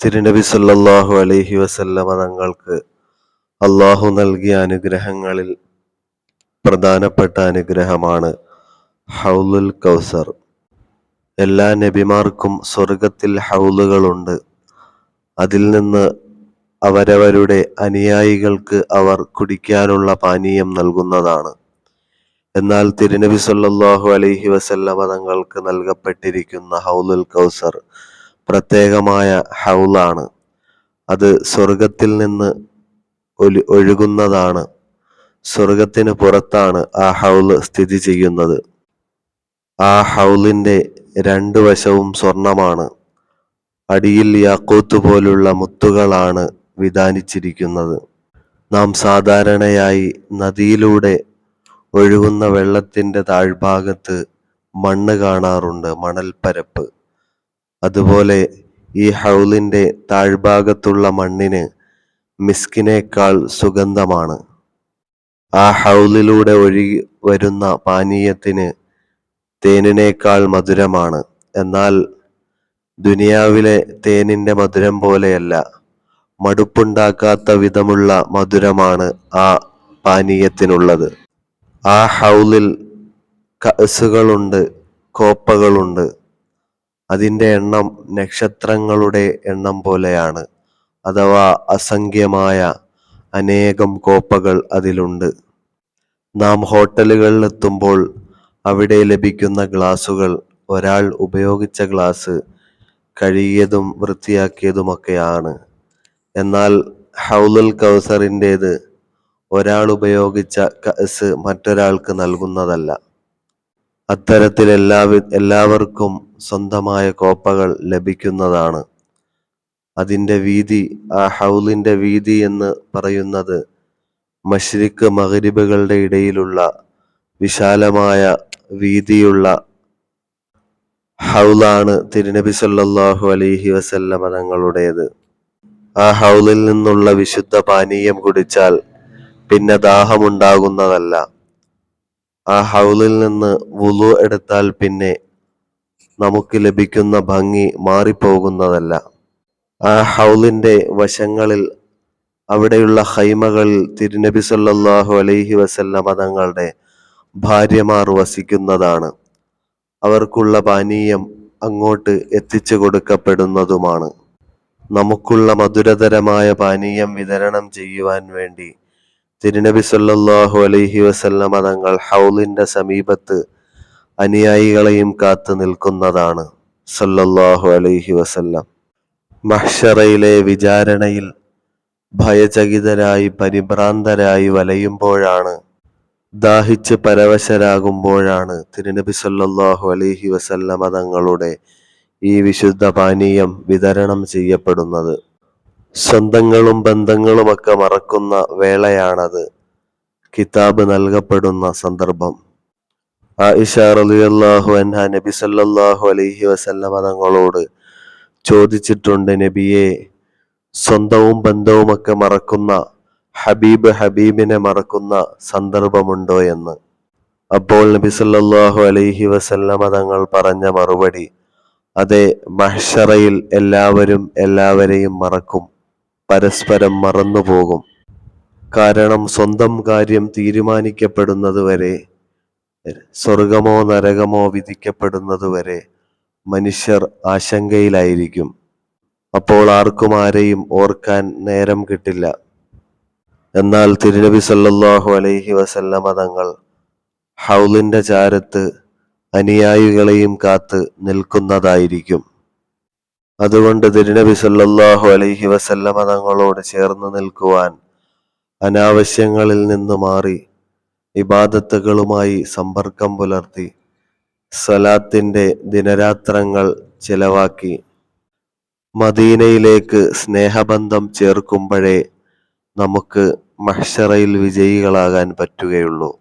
തിരുനബി സല്ലല്ലാഹു അലൈഹി വസല്ലമ തങ്ങൾക്ക് അള്ളാഹു നൽകിയ അനുഗ്രഹങ്ങളിൽ പ്രധാനപ്പെട്ട അനുഗ്രഹമാണ് ഹൗലുൽ കൗസർ. എല്ലാ നബിമാർക്കും സ്വർഗത്തിൽ ഹൗലുകളുണ്ട്. അതിൽ നിന്ന് അവരവരുടെ അനുയായികൾക്ക് അവർ കുടിക്കാനുള്ള പാനീയം നൽകുന്നതാണ്. എന്നാൽ തിരുനബി സല്ലല്ലാഹു അലൈഹി വസല്ലമ തങ്ങൾക്ക് നൽകപ്പെട്ടിരിക്കുന്ന ഹൗലുൽ കൗസർ പ്രത്യേകമായ ഹൗലാണ്. അത് സ്വർഗത്തിൽ നിന്ന് ഒഴുകുന്നതാണ്. സ്വർഗത്തിന് പുറത്താണ് ആ ഹൗല് സ്ഥിതി ചെയ്യുന്നത്. ആ ഹൗലിന്റെ രണ്ടു വശവും സ്വർണമാണ്. അടിയിൽ യാക്കൂത്ത് പോലുള്ള മുത്തുകളാണ് വിതാനിച്ചിരിക്കുന്നത്. നാം സാധാരണയായി നദിയിലൂടെ ഒഴുകുന്ന വെള്ളത്തിന്റെ താഴ്ഭാഗത്ത് മണ്ണ് കാണാറുണ്ട്, മണൽപ്പരപ്പ്. അതുപോലെ ഈ ഹൗലിന്റെ താഴ്ഭാഗത്തുള്ള മണ്ണിന് മിസ്കിനേക്കാൾ സുഗന്ധമാണ്. ആ ഹൗലിലൂടെ ഒഴുകി വരുന്ന പാനീയത്തിന് തേനിനേക്കാൾ മധുരമാണ്. എന്നാൽ ദുനിയാവിലെ തേനിന്റെ മധുരം പോലെയല്ല, മടുപ്പുണ്ടാക്കാത്ത വിധമുള്ള മധുരമാണ് ആ പാനീയത്തിനുള്ളത്. ആ ഹൗലിൽ കഅസുകളുണ്ട്, കോപ്പകളുണ്ട്. അതിന്റെ എണ്ണം നക്ഷത്രങ്ങളുടെ എണ്ണം പോലെയാണ്, അഥവാ അസംഖ്യമായ അനേകം കോപ്പകൾ അതിലുണ്ട്. നാം ഹോട്ടലുകളിലെത്തുമ്പോൾ അവിടെ ലഭിക്കുന്ന ഗ്ലാസുകൾ ഒരാൾ ഉപയോഗിച്ച ഗ്ലാസ് കഴുകിയതും വൃത്തിയാക്കിയതുമൊക്കെയാണ്. എന്നാൽ ഹൗലുൽ കൗസറിൻ്റേത് ഒരാൾ ഉപയോഗിച്ച കഅസ് മറ്റൊരാൾക്ക് നൽകുന്നതല്ല. അത്തരത്തിൽ എല്ലാവർക്കും സ്വന്തമായ കോപ്പകൾ ലഭിക്കുന്നതാണ്. അതിന്റെ വീതി, ആ ഹൗലിന്റെ വീതി എന്ന് പറയുന്നത് മശ്രിഖ് മഗ്രിബുകളുടെ ഇടയിലുള്ള വിശാലമായ വീതിയുള്ള ഹൗലാണ് തിരുനബി സല്ലല്ലാഹു അലൈഹി വസല്ലമ തങ്ങളുടേത്. ആ ഹൗലിൽ നിന്നുള്ള വിശുദ്ധ പാനീയം കുടിച്ചാൽ പിന്നെ ദാഹമുണ്ടാകുന്നതല്ല. ആ ഹൗലിൽ നിന്ന് വുളു എടുത്താൽ പിന്നെ നമുക്ക് ലഭിക്കുന്ന ഭംഗി മാറിപ്പോകുന്നതല്ല. ആ ഹൗലിന്റെ വശങ്ങളിൽ, അവിടെയുള്ള ഖൈമകളിൽ തിരുനബി സല്ലല്ലാഹു അലൈഹി വസല്ലമ തങ്ങളുടെ ഭാര്യമാർ വസിക്കുന്നതാണ്. അവർക്കുള്ള പാനീയം അങ്ങോട്ട് എത്തിച്ചു കൊടുക്കപ്പെടുന്നതുമാണ്. നമുക്കുള്ള മധുരതരമായ പാനീയം വിതരണം ചെയ്യുവാൻ വേണ്ടി തിരുനബി സല്ലല്ലാഹു അലൈഹി വസല്ലമ തങ്ങൾ ഹൗലിന്റെ സമീപത്ത് അനുയായികളെയും കാത്തു നിൽക്കുന്നതാണ് സല്ലല്ലാഹു അലൈഹി വസല്ലം. മഹ്ശറയിലെ വിചാരണയിൽ ഭയചകിതരായി പരിഭ്രാന്തരായി വലയുമ്പോഴാണ്, ദാഹിച്ച് പരവശരാകുമ്പോഴാണ് തിരുനബി സല്ലല്ലാഹു അലൈഹി വസല്ലമ തങ്ങളുടെ ഈ വിശുദ്ധ പാനീയം വിതരണം ചെയ്യപ്പെടുന്നത്. സ്വന്തങ്ങളും ബന്ധങ്ങളുമൊക്കെ മറക്കുന്ന വേളയാണത്. കിതാബ് നൽകപ്പെടുന്ന സന്ദർഭം. ആയിഷ റളിയല്ലാഹു അൻഹ നബി സല്ലല്ലാഹു അലൈഹി വസല്ലമ തങ്ങളോട് ചോദിച്ചിട്ടുണ്ട്, നബിയെ, സ്വന്തവും ബന്ധവുമൊക്കെ മറക്കുന്ന ഹബീബിനെ മറക്കുന്ന സന്ദർഭമുണ്ടോ എന്ന്. അപ്പോൾ നബി സല്ലല്ലാഹു അലൈഹി വസല്ലമ തങ്ങൾ പറഞ്ഞ മറുപടി, അതെ, മഹ്ശറയിൽ എല്ലാവരും എല്ലാവരെയും മറക്കും, പരസ്പരം മറന്നുപോകും. കാരണം സ്വന്തം കാര്യം തീരുമാനിക്കപ്പെടുന്നതുവരെ, സ്വർഗമോ നരകമോ വിധിക്കപ്പെടുന്നതുവരെ മനുഷ്യർ ആശങ്കയിലായിരിക്കും. അപ്പോൾ ആർക്കും ആരെയും ഓർക്കാൻ നേരം കിട്ടില്ല. എന്നാൽ തിരുനബി സല്ലല്ലാഹു അലൈഹി വസല്ലമ തങ്ങൾ ഹൗലിന്റെ ചാരത്ത് അനുയായികളെയും കാത്ത് നിൽക്കുന്നതായിരിക്കും. അതുകൊണ്ട് തിരുനബി സല്ലല്ലാഹു അലൈഹി വസല്ലമ തങ്ങളോട് ചേർന്ന് നിൽക്കുവാൻ, അനാവശ്യങ്ങളിൽ നിന്ന് മാറി ഇബാദത്തുകളുമായി സമ്പർക്കം പുലർത്തി സ്വലാത്തിന്റെ ദിനരാത്രങ്ങൾ ചിലവാക്കി മദീനയിലേക്ക് സ്നേഹബന്ധം ചേർക്കുമ്പോഴേ നമുക്ക് മഹ്ശറയിൽ വിജയികളാകാൻ പറ്റുകയുള്ളൂ.